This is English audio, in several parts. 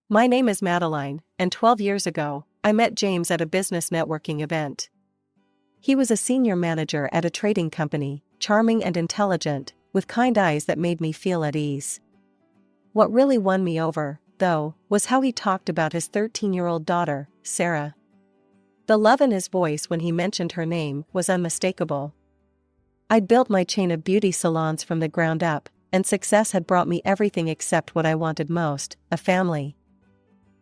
My name is Madeleine, and 12 years ago, I met James at a business networking event. He was a senior manager at a trading company, charming and intelligent, with kind eyes that made me feel at ease. What really won me over, though, was how he talked about his 13-year-old daughter, Sarah. The love in his voice when he mentioned her name was unmistakable. I'd built my chain of beauty salons from the ground up, and success had brought me everything except what I wanted most, a family.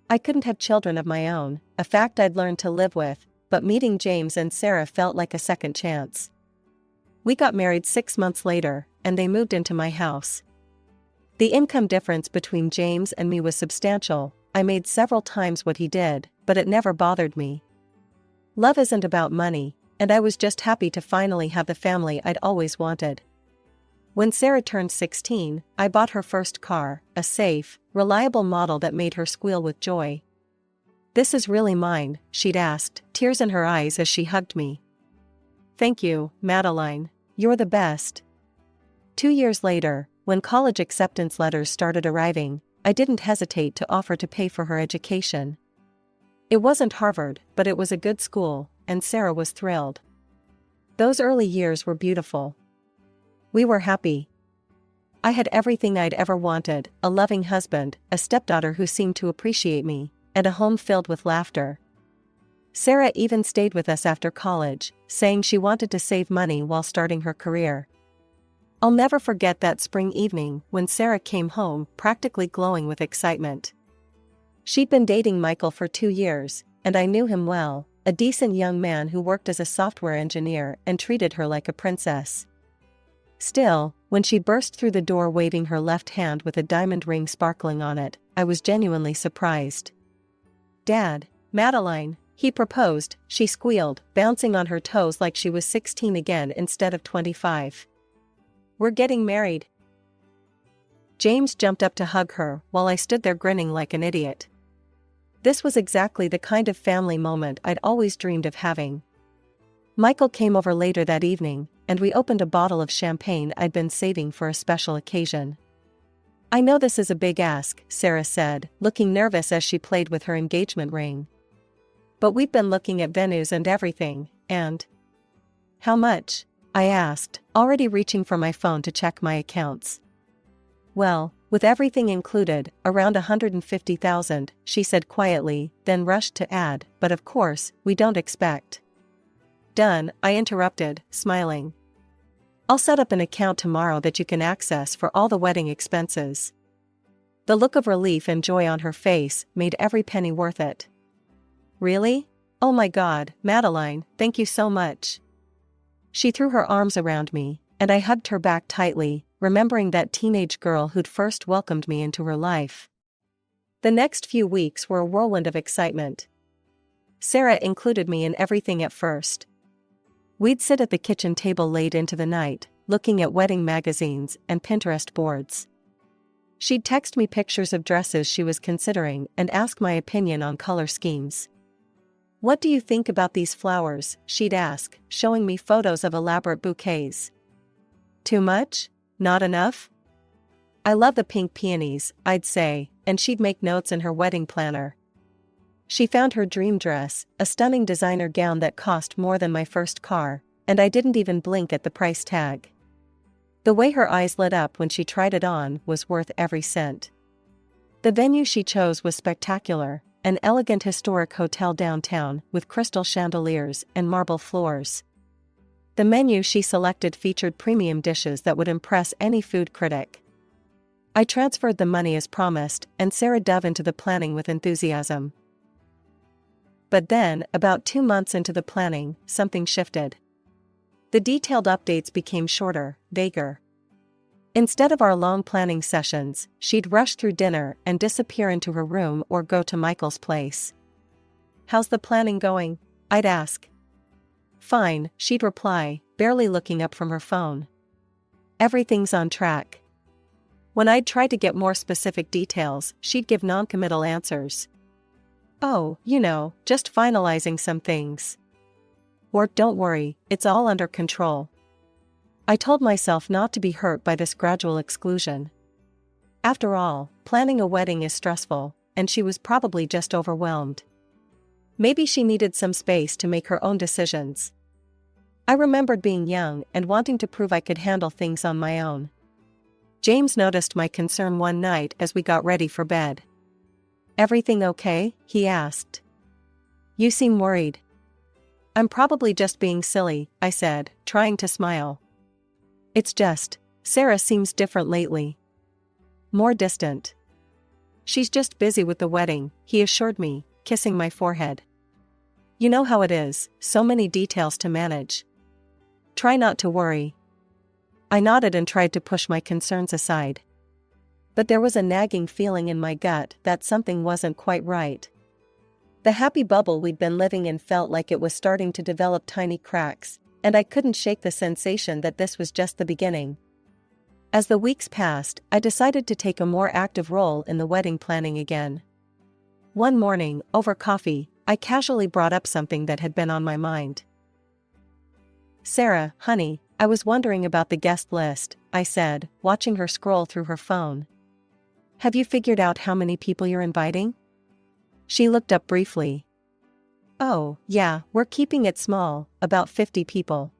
I couldn't have children of my own, a fact I'd learned to live with, but meeting James and Sarah felt like a second chance. We got married 6 months later, and they moved into my house. The income difference between James and me was substantial. I made several times what he did, but it never bothered me. Love isn't about money, and I was just happy to finally have the family I'd always wanted. When Sarah turned 16, I bought her first car, a safe, reliable model that made her squeal with joy. "This is really mine," she'd asked, tears in her eyes as she hugged me. "Thank you, Madeleine. You're the best." 2 years later, when college acceptance letters started arriving, I didn't hesitate to offer to pay for her education. It wasn't Harvard, but it was a good school, and Sarah was thrilled. Those early years were beautiful. We were happy. I had everything I'd ever wanted, a loving husband, a stepdaughter who seemed to appreciate me, and a home filled with laughter. Sarah even stayed with us after college, saying she wanted to save money while starting her career. I'll never forget that spring evening when Sarah came home practically glowing with excitement. She'd been dating Michael for 2 years, and I knew him well, a decent young man who worked as a software engineer and treated her like a princess. Still, when she burst through the door waving her left hand with a diamond ring sparkling on it, I was genuinely surprised. "Dad, Madeleine," he proposed, she squealed, bouncing on her toes like she was 16 again instead of 25. "We're getting married." James jumped up to hug her while I stood there grinning like an idiot. This was exactly the kind of family moment I'd always dreamed of having. Michael came over later that evening, and we opened a bottle of champagne I'd been saving for a special occasion. "I know this is a big ask," Sarah said, looking nervous as she played with her engagement ring. "But we've been looking at venues and everything, and—" "How much?" I asked, already reaching for my phone to check my accounts. "Well, with everything included, around 150,000, she said quietly, then rushed to add, "But of course, we don't expect—" "Done," I interrupted, smiling. "I'll set up an account tomorrow that you can access for all the wedding expenses." The look of relief and joy on her face made every penny worth it. "Really? Oh my God, Madeleine, thank you so much." She threw her arms around me, and I hugged her back tightly, remembering that teenage girl who'd first welcomed me into her life. The next few weeks were a whirlwind of excitement. Sarah included me in everything at first. We'd sit at the kitchen table late into the night, looking at wedding magazines and Pinterest boards. She'd text me pictures of dresses she was considering and ask my opinion on color schemes. "What do you think about these flowers?" she'd ask, showing me photos of elaborate bouquets. "Too much? Not enough?" "I love the pink peonies," I'd say, and she'd make notes in her wedding planner. She found her dream dress, a stunning designer gown that cost more than my first car, and I didn't even blink at the price tag. The way her eyes lit up when she tried it on was worth every cent. The venue she chose was spectacular, an elegant historic hotel downtown with crystal chandeliers and marble floors. The menu she selected featured premium dishes that would impress any food critic. I transferred the money as promised, and Sarah dove into the planning with enthusiasm. But then, about 2 months into the planning, something shifted. The detailed updates became shorter, vaguer. Instead of our long planning sessions, she'd rush through dinner and disappear into her room or go to Michael's place. "How's the planning going?" I'd ask. "Fine," she'd reply, barely looking up from her phone. "Everything's on track." When I'd try to get more specific details, she'd give non-committal answers. "Oh, just finalizing some things." Or, "Don't worry, it's all under control." I told myself not to be hurt by this gradual exclusion. After all, planning a wedding is stressful, and she was probably just overwhelmed. Maybe she needed some space to make her own decisions. I remembered being young and wanting to prove I could handle things on my own. James noticed my concern one night as we got ready for bed. "Everything okay?" he asked. "You seem worried." "I'm probably just being silly," I said, trying to smile. "It's just, Sarah seems different lately. More distant." "She's just busy with the wedding," he assured me, kissing my forehead. "You know how it is, so many details to manage. Try not to worry." I nodded and tried to push my concerns aside. But there was a nagging feeling in my gut that something wasn't quite right. The happy bubble we'd been living in felt like it was starting to develop tiny cracks, and I couldn't shake the sensation that this was just the beginning. As the weeks passed, I decided to take a more active role in the wedding planning again. One morning, over coffee, I casually brought up something that had been on my mind. "Sarah, honey, I was wondering about the guest list," I said, watching her scroll through her phone. "Have you figured out how many people you're inviting?" She looked up briefly. "Oh, yeah, we're keeping it small, about 50 people."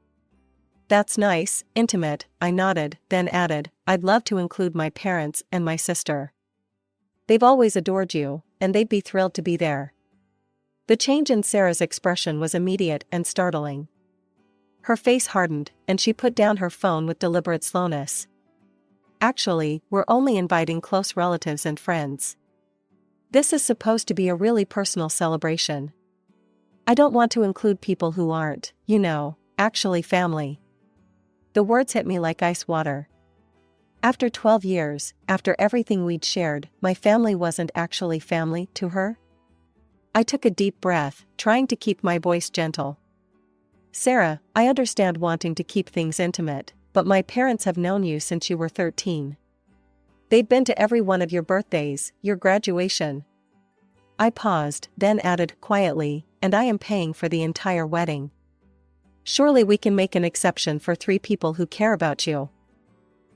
"That's nice, intimate," I nodded, then added, "I'd love to include my parents and my sister. They've always adored you, and they'd be thrilled to be there." The change in Sarah's expression was immediate and startling. Her face hardened, and she put down her phone with deliberate slowness. "Actually, we're only inviting close relatives and friends. This is supposed to be a really personal celebration. I don't want to include people who aren't, actually family." The words hit me like ice water. After 12 years, after everything we'd shared, my family wasn't actually family to her? I took a deep breath, trying to keep my voice gentle. "Sarah, I understand wanting to keep things intimate, but my parents have known you since you were 13. They'd been to every one of your birthdays, your graduation." I paused, then added quietly, "And I am paying for the entire wedding. Surely we can make an exception for 3 people who care about you."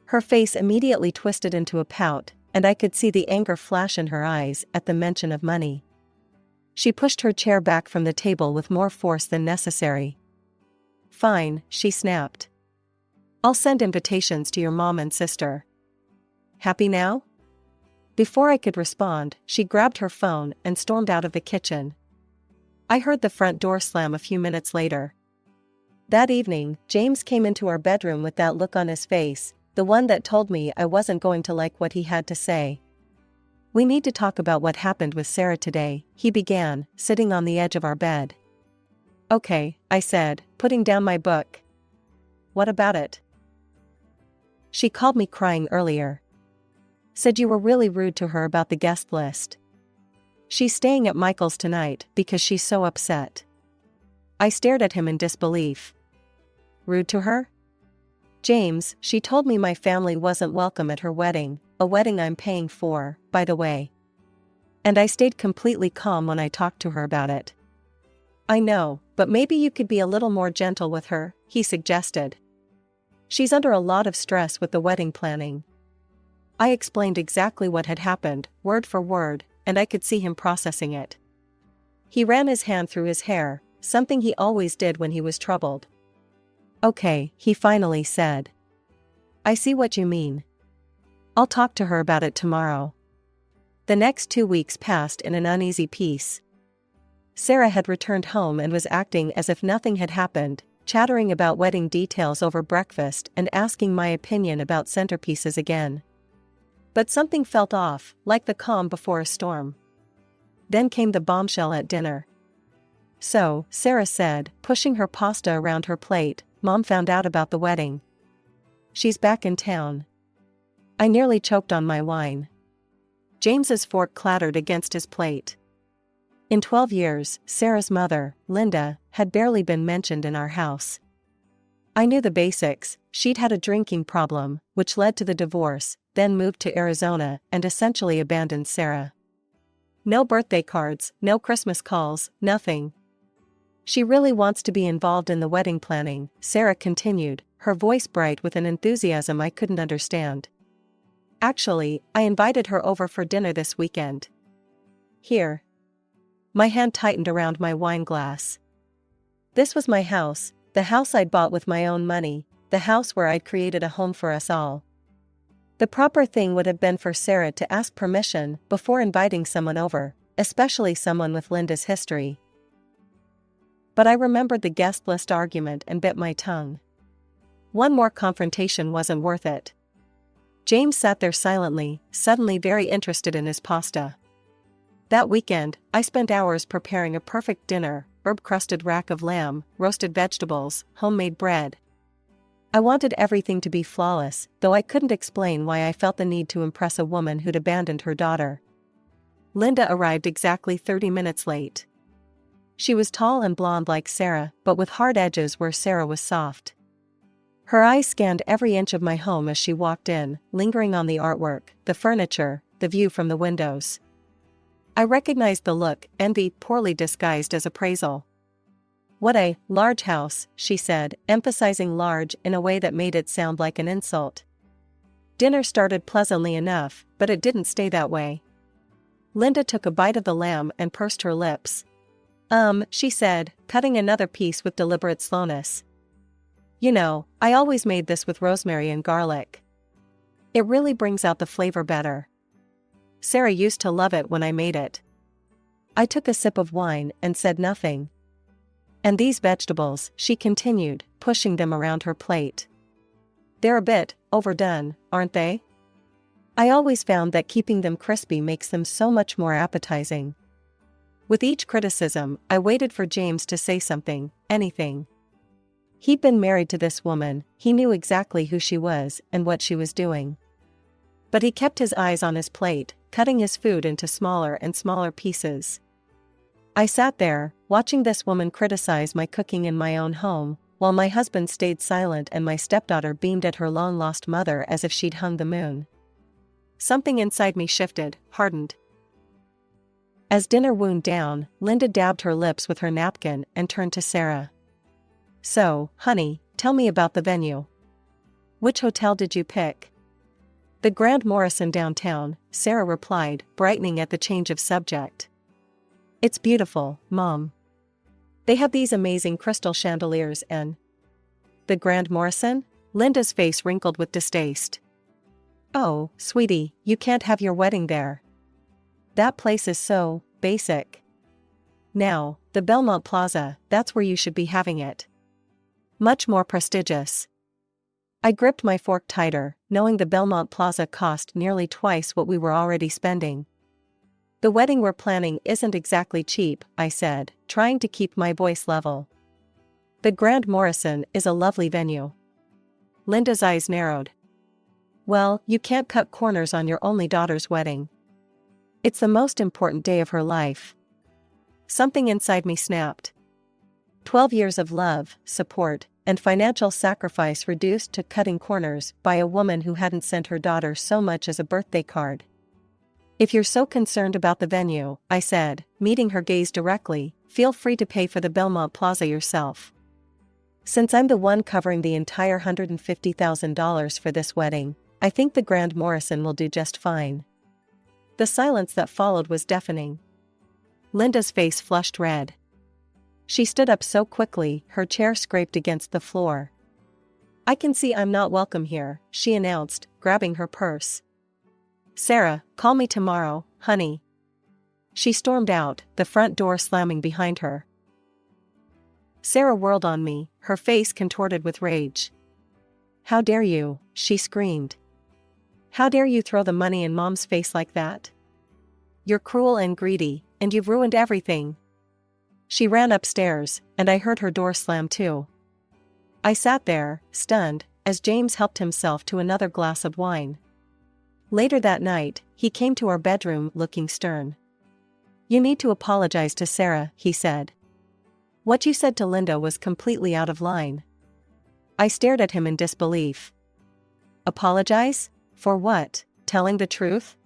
Her face immediately twisted into a pout, and I could see the anger flash in her eyes at the mention of money. She pushed her chair back from the table with more force than necessary. "Fine," she snapped. "I'll send invitations to your mom and sister. Happy now?" Before I could respond, she grabbed her phone and stormed out of the kitchen. I heard the front door slam a few minutes later. That evening, James came into our bedroom with that look on his face, the one that told me I wasn't going to like what he had to say. "We need to talk about what happened with Sarah today," he began, sitting on the edge of our bed. "Okay," I said, putting down my book. "What about it?" "She called me crying earlier. Said you were really rude to her about the guest list. She's staying at Michael's tonight because she's so upset." I stared at him in disbelief. "Rude to her?" "James, she told me my family wasn't welcome at her wedding, a wedding I'm paying for, by the way. And I stayed completely calm when I talked to her about it." "I know, but maybe you could be a little more gentle with her," he suggested. "She's under a lot of stress with the wedding planning." I explained exactly what had happened, word for word, and I could see him processing it. He ran his hand through his hair, something he always did when he was troubled. "Okay," he finally said. "I see what you mean. I'll talk to her about it tomorrow." The next 2 weeks passed in an uneasy peace. Sarah had returned home and was acting as if nothing had happened, chattering about wedding details over breakfast and asking my opinion about centerpieces again. But something felt off, like the calm before a storm. Then came the bombshell at dinner. "So," Sarah said, pushing her pasta around her plate, "Mom found out about the wedding. She's back in town." I nearly choked on my wine. James's fork clattered against his plate. In 12 years, Sarah's mother, Linda, had barely been mentioned in our house. I knew the basics. She'd had a drinking problem, which led to the divorce, then moved to Arizona and essentially abandoned Sarah. No birthday cards, no Christmas calls, nothing. "She really wants to be involved in the wedding planning," Sarah continued, her voice bright with an enthusiasm I couldn't understand. "Actually, I invited her over for dinner this weekend." Here. My hand tightened around my wine glass. This was my house, the house I'd bought with my own money, the house where I'd created a home for us all. The proper thing would have been for Sarah to ask permission before inviting someone over, especially someone with Linda's history. But I remembered the guest list argument and bit my tongue. One more confrontation wasn't worth it. James sat there silently, suddenly very interested in his pasta. That weekend, I spent hours preparing a perfect dinner: herb-crusted rack of lamb, roasted vegetables, homemade bread. I wanted everything to be flawless, though I couldn't explain why I felt the need to impress a woman who'd abandoned her daughter. Linda arrived exactly 30 minutes late. She was tall and blonde like Sarah, but with hard edges where Sarah was soft. Her eyes scanned every inch of my home as she walked in, lingering on the artwork, the furniture, the view from the windows. I recognized the look, envy poorly disguised as appraisal. "What a large house," she said, emphasizing large in a way that made it sound like an insult. Dinner started pleasantly enough, but it didn't stay that way. Linda took a bite of the lamb and pursed her lips. She said, cutting another piece with deliberate slowness. "You know, I always made this with rosemary and garlic. It really brings out the flavor better. Sarah used to love it when I made it." I took a sip of wine and said nothing. "And these vegetables," she continued, pushing them around her plate. "They're a bit overdone, aren't they? I always found that keeping them crispy makes them so much more appetizing." With each criticism, I waited for James to say something, anything. He'd been married to this woman, he knew exactly who she was and what she was doing. But he kept his eyes on his plate, cutting his food into smaller and smaller pieces. I sat there, watching this woman criticize my cooking in my own home, while my husband stayed silent and my stepdaughter beamed at her long-lost mother as if she'd hung the moon. Something inside me shifted, hardened. As dinner wound down, Linda dabbed her lips with her napkin and turned to Sarah. "So, honey, tell me about the venue. Which hotel did you pick?" "The Grand Morrison downtown," Sarah replied, brightening at the change of subject. "It's beautiful, Mom. They have these amazing crystal chandeliers and—" "The Grand Morrison?" Linda's face wrinkled with distaste. "Oh, sweetie, you can't have your wedding there. That place is so basic. Now, the Belmont Plaza, that's where you should be having it. Much more prestigious." I gripped my fork tighter, knowing the Belmont Plaza cost nearly twice what we were already spending. "The wedding we're planning isn't exactly cheap," I said, trying to keep my voice level. "The Grand Morrison is a lovely venue." Linda's eyes narrowed. "Well, you can't cut corners on your only daughter's wedding. It's the most important day of her life." Something inside me snapped. 12 years of love, support, and financial sacrifice reduced to cutting corners by a woman who hadn't sent her daughter so much as a birthday card. "If you're so concerned about the venue," I said, meeting her gaze directly, "feel free to pay for the Belmont Plaza yourself. Since I'm the one covering the entire $150,000 for this wedding, I think the Grand Morrison will do just fine." The silence that followed was deafening. Linda's face flushed red. She stood up so quickly, her chair scraped against the floor. "I can see I'm not welcome here," she announced, grabbing her purse. "Sarah, call me tomorrow, honey." She stormed out, the front door slamming behind her. Sarah whirled on me, her face contorted with rage. "How dare you?" she screamed. "How dare you throw the money in Mom's face like that? You're cruel and greedy, and you've ruined everything." She ran upstairs, and I heard her door slam too. I sat there, stunned, as James helped himself to another glass of wine. Later that night, he came to our bedroom looking stern. "You need to apologize to Sarah," he said. "What you said to Linda was completely out of line." I stared at him in disbelief. "Apologize? For what? Telling the truth?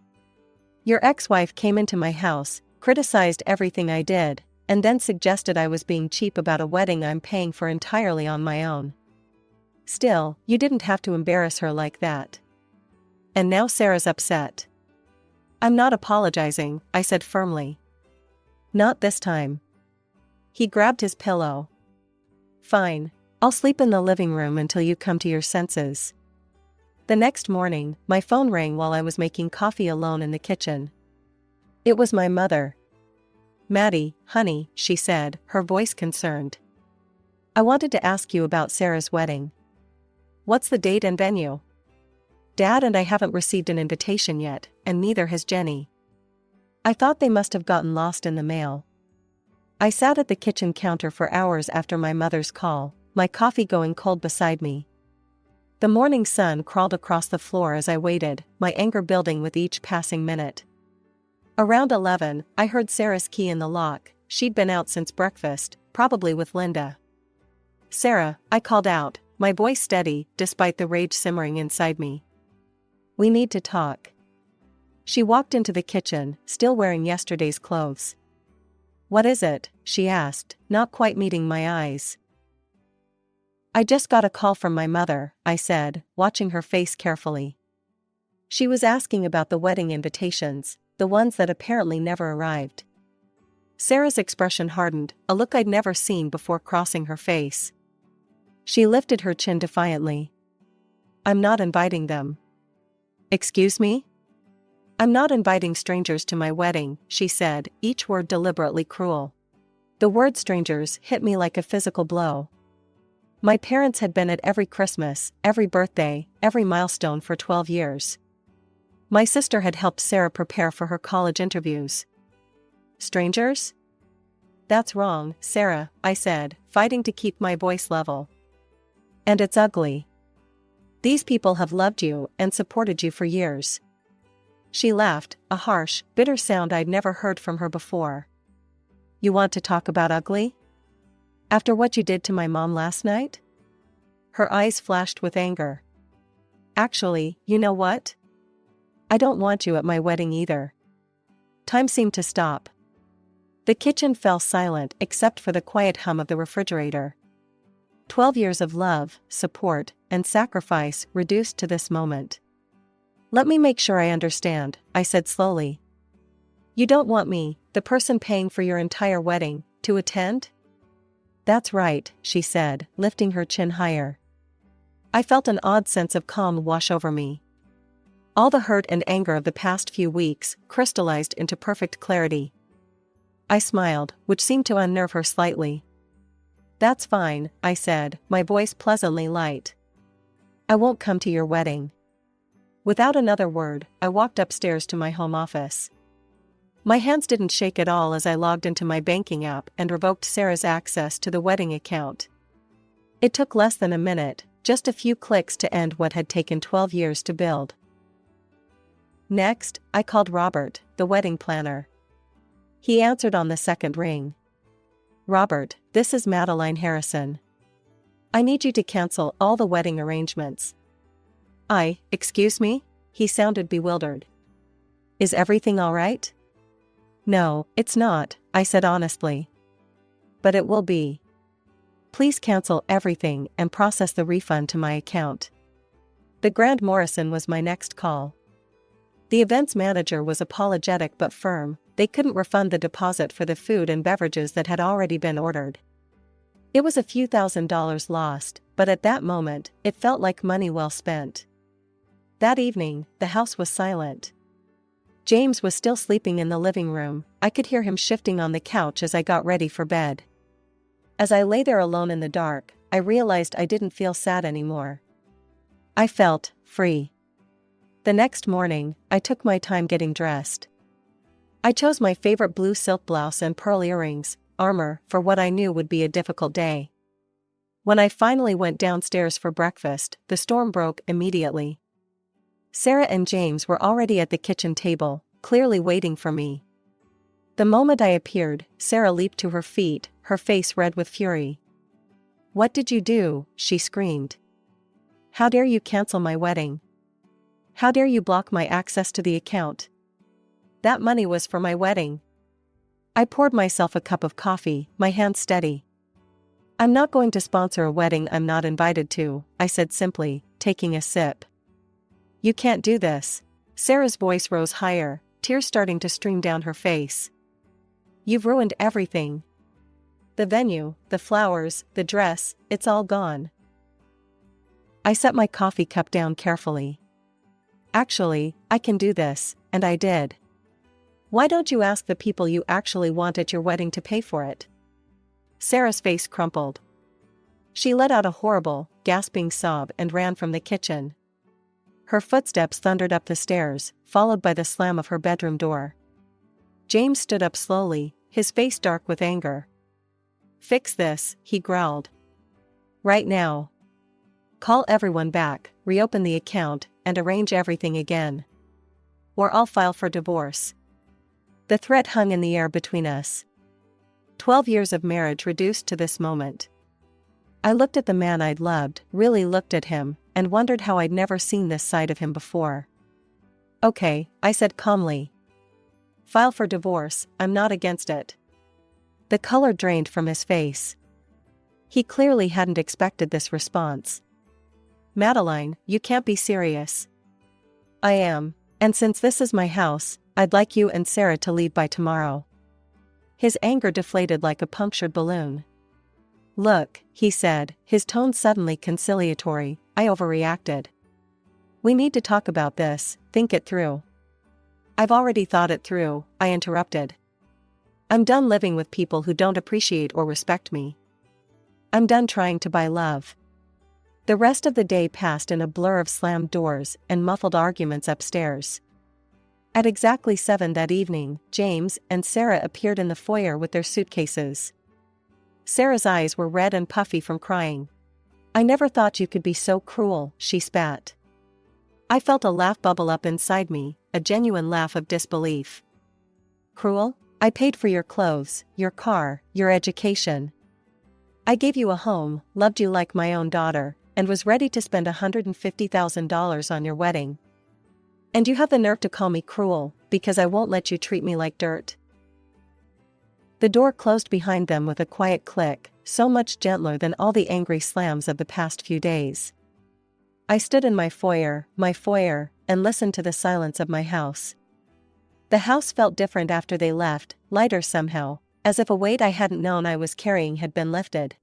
Your ex-wife came into my house, criticized everything I did, and then suggested I was being cheap about a wedding I'm paying for entirely on my own. Still, you didn't have to embarrass her like that. And now Sarah's upset." "I'm not apologizing," I said firmly. Not this time. He grabbed his pillow. Fine. I'll sleep in the living room until you come to your senses. The next morning, my phone rang while I was making coffee alone in the kitchen. It was my mother. "Maddie, honey," she said, her voice concerned. "I wanted to ask you about Sarah's wedding. What's the date and venue?" "Dad and I haven't received an invitation yet, and neither has Jenny." I thought they must have gotten lost in the mail. I sat at the kitchen counter for hours after my mother's call, my coffee going cold beside me. The morning sun crawled across the floor as I waited, my anger building with each passing minute. Around 11, I heard Sarah's key in the lock. She'd been out since breakfast, probably with Linda. "Sarah," I called out, my voice steady, despite the rage simmering inside me. "We need to talk." She walked into the kitchen, still wearing yesterday's clothes. "What is it?" she asked, not quite meeting my eyes. "I just got a call from my mother," I said, watching her face carefully. She was asking about the wedding invitations, the ones that apparently never arrived. Sarah's expression hardened, a look I'd never seen before crossing her face. She lifted her chin defiantly. "I'm not inviting them." "Excuse me?" "I'm not inviting strangers to my wedding," she said, each word deliberately cruel. The word strangers hit me like a physical blow. My parents had been at every Christmas, every birthday, every milestone for 12 years. My sister had helped Sarah prepare for her college interviews. "Strangers?" "That's wrong, Sarah," I said, fighting to keep my voice level. "And it's ugly. These people have loved you and supported you for years." She laughed, a harsh, bitter sound I'd never heard from her before. "You want to talk about ugly? After what you did to my mom last night?" Her eyes flashed with anger. "Actually, you know what? I don't want you at my wedding either." Time seemed to stop. The kitchen fell silent except for the quiet hum of the refrigerator. 12 years of love, support, and sacrifice reduced to this moment. "Let me make sure I understand," I said slowly. "You don't want me, the person paying for your entire wedding, to attend?" "That's right," she said, lifting her chin higher. I felt an odd sense of calm wash over me. All the hurt and anger of the past few weeks crystallized into perfect clarity. I smiled, which seemed to unnerve her slightly. "That's fine," I said, my voice pleasantly light. "I won't come to your wedding." Without another word, I walked upstairs to my home office. My hands didn't shake at all as I logged into my banking app and revoked Sarah's access to the wedding account. It took less than a minute, just a few clicks to end what had taken 12 years to build. Next, I called Robert, the wedding planner. He answered on the second ring. "Robert, this is Madeleine Harrison. I need you to cancel all the wedding arrangements." Excuse me?" He sounded bewildered. "Is everything all right?" "No, it's not," I said honestly. "But it will be. Please cancel everything and process the refund to my account." The Grand Morrison was my next call. The events manager was apologetic but firm. They couldn't refund the deposit for the food and beverages that had already been ordered. It was a few $1,000s lost, but at that moment, it felt like money well spent. That evening, the house was silent. James was still sleeping in the living room. I could hear him shifting on the couch as I got ready for bed. As I lay there alone in the dark, I realized I didn't feel sad anymore. I felt free. The next morning, I took my time getting dressed. I chose my favorite blue silk blouse and pearl earrings, armor, for what I knew would be a difficult day. When I finally went downstairs for breakfast, the storm broke immediately. Sarah and James were already at the kitchen table, clearly waiting for me. The moment I appeared, Sarah leaped to her feet, her face red with fury. "What did you do?" she screamed. "How dare you cancel my wedding? How dare you block my access to the account? That money was for my wedding." I poured myself a cup of coffee, my hands steady. "I'm not going to sponsor a wedding I'm not invited to," I said simply, taking a sip. "You can't do this." Sarah's voice rose higher, tears starting to stream down her face. You've ruined everything. The venue, the flowers, the dress, it's all gone. I set my coffee cup down carefully. Actually, I can do this, and I did. Why don't you ask the people you actually want at your wedding to pay for it? Sarah's face crumpled. She let out a horrible, gasping sob and ran from the kitchen. Her footsteps thundered up the stairs, followed by the slam of her bedroom door. James stood up slowly, his face dark with anger. Fix this, he growled. Right now. Call everyone back, reopen the account, and arrange everything again. Or I'll file for divorce. The threat hung in the air between us. 12 years of marriage reduced to this moment. I looked at the man I'd loved, really looked at him, and wondered how I'd never seen this side of him before. Okay, I said calmly. File for divorce, I'm not against it. The color drained from his face. He clearly hadn't expected this response. Madeleine, you can't be serious. I am, and since this is my house, I'd like you and Sarah to leave by tomorrow. His anger deflated like a punctured balloon. Look, he said, his tone suddenly conciliatory, I overreacted. We need to talk about this, think it through. I've already thought it through, I interrupted. I'm done living with people who don't appreciate or respect me. I'm done trying to buy love. The rest of the day passed in a blur of slammed doors and muffled arguments upstairs. At exactly 7 that evening, James and Sarah appeared in the foyer with their suitcases. Sarah's eyes were red and puffy from crying. I never thought you could be so cruel, she spat. I felt a laugh bubble up inside me, a genuine laugh of disbelief. Cruel? I paid for your clothes, your car, your education. I gave you a home, loved you like my own daughter, and was ready to spend $150,000 on your wedding. And you have the nerve to call me cruel, because I won't let you treat me like dirt. The door closed behind them with a quiet click, so much gentler than all the angry slams of the past few days. I stood in my foyer, and listened to the silence of my house. The house felt different after they left, lighter somehow, as if a weight I hadn't known I was carrying had been lifted.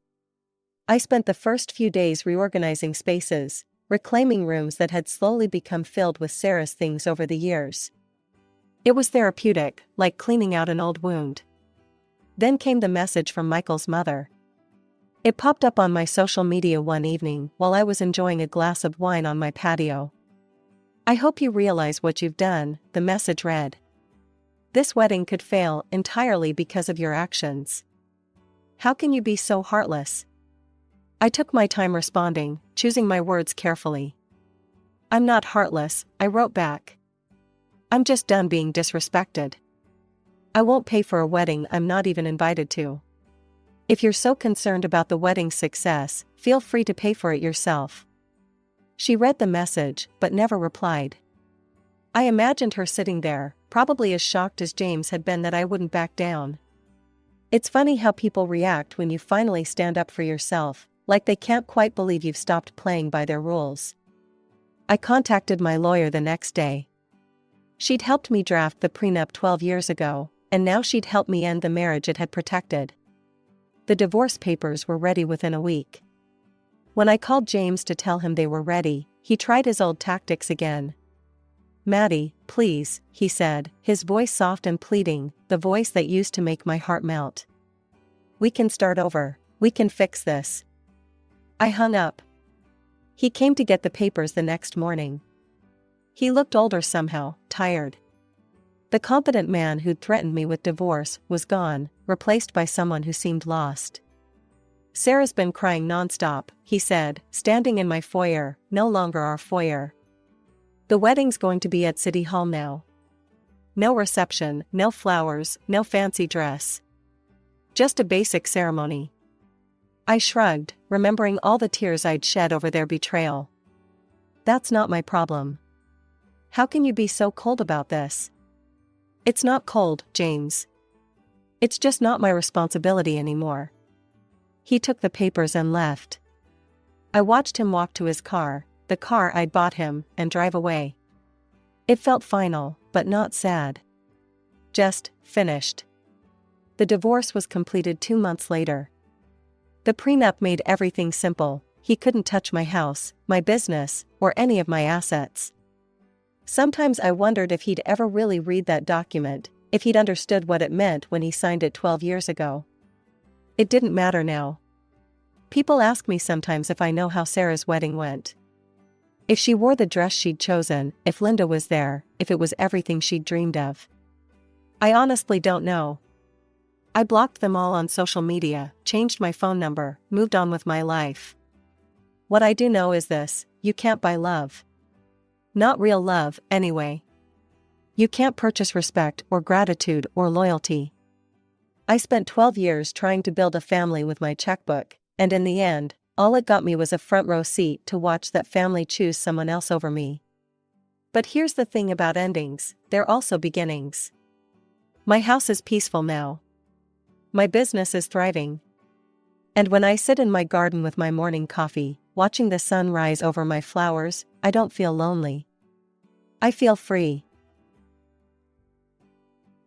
I spent the first few days reorganizing spaces, reclaiming rooms that had slowly become filled with Sarah's things over the years. It was therapeutic, like cleaning out an old wound. Then came the message from Michael's mother. It popped up on my social media one evening while I was enjoying a glass of wine on my patio. I hope you realize what you've done, the message read. This wedding could fail entirely because of your actions. How can you be so heartless? I took my time responding, choosing my words carefully. I'm not heartless, I wrote back. I'm just done being disrespected. I won't pay for a wedding I'm not even invited to. If you're so concerned about the wedding's success, feel free to pay for it yourself. She read the message, but never replied. I imagined her sitting there, probably as shocked as James had been that I wouldn't back down. It's funny how people react when you finally stand up for yourself, like they can't quite believe you've stopped playing by their rules. I contacted my lawyer the next day. She'd helped me draft the prenup 12 years ago, and now she'd helped me end the marriage it had protected. The divorce papers were ready within a week. When I called James to tell him they were ready, he tried his old tactics again. Maddie, please, he said, his voice soft and pleading, the voice that used to make my heart melt. We can start over, we can fix this. I hung up. He came to get the papers the next morning. He looked older somehow, tired. The confident man who'd threatened me with divorce was gone, replaced by someone who seemed lost. Sarah's been crying nonstop, he said, standing in my foyer, no longer our foyer. The wedding's going to be at City Hall now. No reception, no flowers, no fancy dress. Just a basic ceremony. I shrugged, remembering all the tears I'd shed over their betrayal. That's not my problem. How can you be so cold about this? It's not cold, James. It's just not my responsibility anymore. He took the papers and left. I watched him walk to his car, the car I'd bought him, and drive away. It felt final, but not sad. Just finished. The divorce was completed 2 months later. The prenup made everything simple. He couldn't touch my house, my business, or any of my assets. Sometimes I wondered if he'd ever really read that document, if he'd understood what it meant when he signed it 12 years ago. It didn't matter now. People ask me sometimes if I know how Sarah's wedding went. If she wore the dress she'd chosen, if Linda was there, if it was everything she'd dreamed of. I honestly don't know. I blocked them all on social media, changed my phone number, moved on with my life. What I do know is this: you can't buy love. Not real love, anyway. You can't purchase respect or gratitude or loyalty. I spent 12 years trying to build a family with my checkbook, and in the end, all it got me was a front row seat to watch that family choose someone else over me. But here's the thing about endings: they're also beginnings. My house is peaceful now. My business is thriving. And when I sit in my garden with my morning coffee, watching the sun rise over my flowers, I don't feel lonely. I feel free.